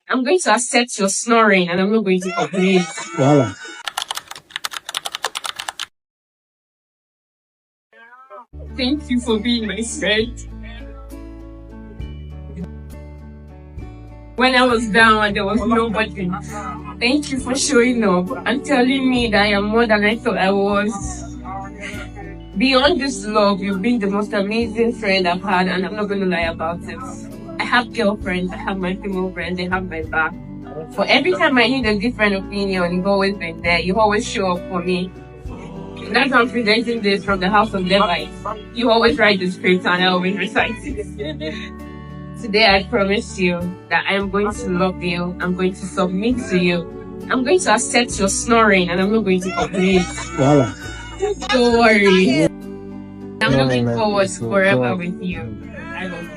I'm going to accept your snoring and I'm not going to complain. Voila. Thank you for being my friend. When I was down and there was nobody, thank you for showing up and telling me that I am more than I thought I was. Beyond this love, you've been the most amazing friend I've had, and I'm not going to lie about it. I have girlfriends, I have my female friends, they have my back. But every time I need a different opinion, you've always been there. You always show up for me. That's why I'm presenting this from the House of Levites. You always write the script and I always recite it. Today I promise you that I am going to love you. I'm going to submit to you. I'm going to accept your snoring and I'm not going to complain. Voila. Don't worry. I'm No, looking no, forward it's forever not. with you. I love you.